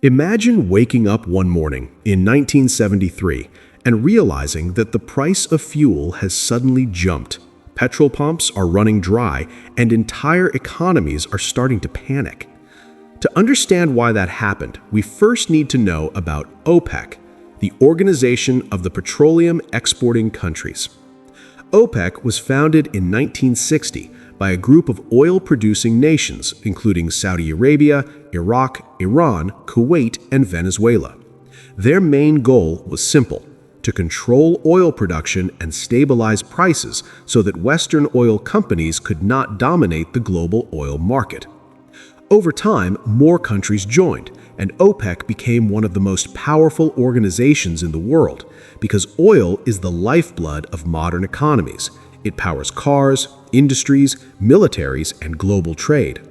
Imagine waking up one morning in 1973 and realizing that the price of fuel has suddenly jumped. Petrol pumps are running dry and entire economies are starting to panic. To understand why that happened, we first need to know about OPEC, the Organization of the Petroleum Exporting Countries. OPEC was founded in 1960 by a group of oil-producing nations, including Saudi Arabia, Iraq, Iran, Kuwait, and Venezuela. Their main goal was simple: to control oil production and stabilize prices so that Western oil companies could not dominate the global oil market. Over time, more countries joined, and OPEC became one of the most powerful organizations in the world because oil is the lifeblood of modern economies. It powers cars, industries, militaries, and global trade.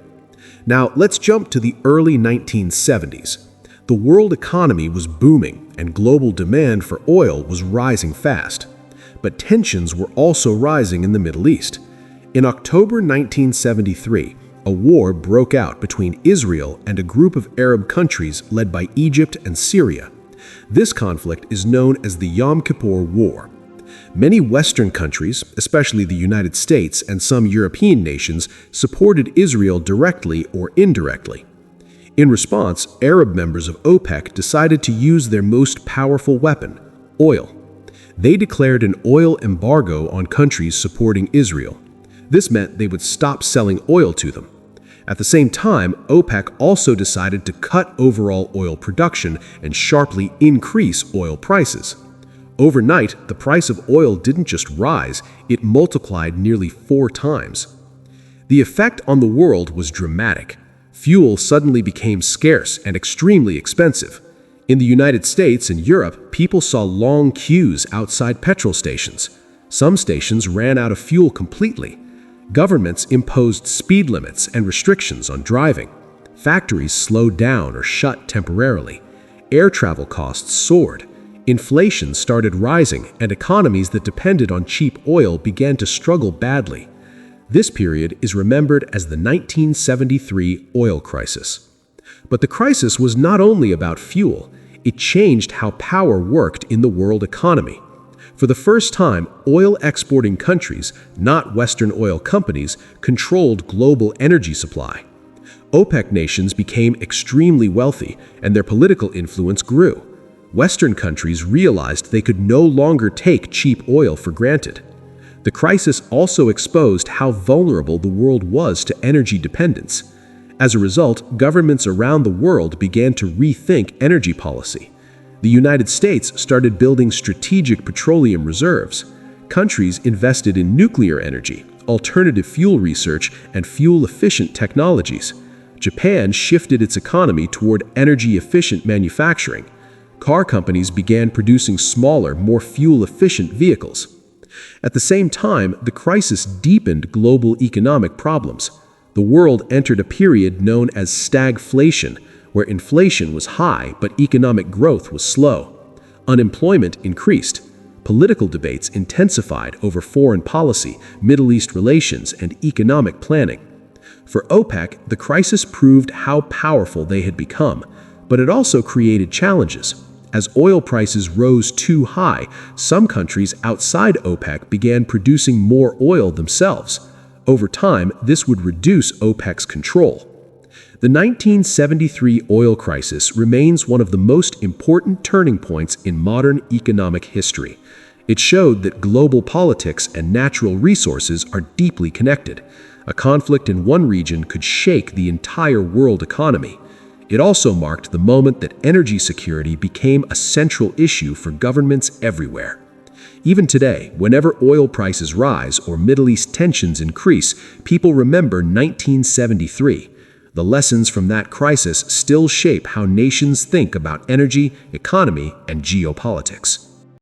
Now, let's jump to the early 1970s. The world economy was booming, and global demand for oil was rising fast. But tensions were also rising in the Middle East. In October 1973, a war broke out between Israel and a group of Arab countries led by Egypt and Syria. This conflict is known as the Yom Kippur War. Many Western countries, especially the United States and some European nations, supported Israel directly or indirectly. In response, Arab members of OPEC decided to use their most powerful weapon, oil. They declared an oil embargo on countries supporting Israel. This meant they would stop selling oil to them. At the same time, OPEC also decided to cut overall oil production and sharply increase oil prices. Overnight, the price of oil didn't just rise, it multiplied nearly 4 times. The effect on the world was dramatic. Fuel suddenly became scarce and extremely expensive. In the United States and Europe, people saw long queues outside petrol stations. Some stations ran out of fuel completely. Governments imposed speed limits and restrictions on driving. Factories slowed down or shut temporarily. Air travel costs soared. Inflation started rising, and economies that depended on cheap oil began to struggle badly. This period is remembered as the 1973 oil crisis. But the crisis was not only about fuel, it changed how power worked in the world economy. For the first time, oil-exporting countries, not Western oil companies, controlled global energy supply. OPEC nations became extremely wealthy, and their political influence grew. Western countries realized they could no longer take cheap oil for granted. The crisis also exposed how vulnerable the world was to energy dependence. As a result, governments around the world began to rethink energy policy. The United States started building strategic petroleum reserves. Countries invested in nuclear energy, alternative fuel research, and fuel-efficient technologies. Japan shifted its economy toward energy-efficient manufacturing. Car companies began producing smaller, more fuel-efficient vehicles. At the same time, the crisis deepened global economic problems. The world entered a period known as stagflation, where inflation was high but economic growth was slow. Unemployment increased. Political debates intensified over foreign policy, Middle East relations, and economic planning. For OPEC, the crisis proved how powerful they had become, but it also created challenges. As oil prices rose too high, some countries outside OPEC began producing more oil themselves. Over time, this would reduce OPEC's control. The 1973 oil crisis remains one of the most important turning points in modern economic history. It showed that global politics and natural resources are deeply connected. A conflict in one region could shake the entire world economy. It also marked the moment that energy security became a central issue for governments everywhere. Even today, whenever oil prices rise or Middle East tensions increase, people remember 1973. The lessons from that crisis still shape how nations think about energy, economy, and geopolitics.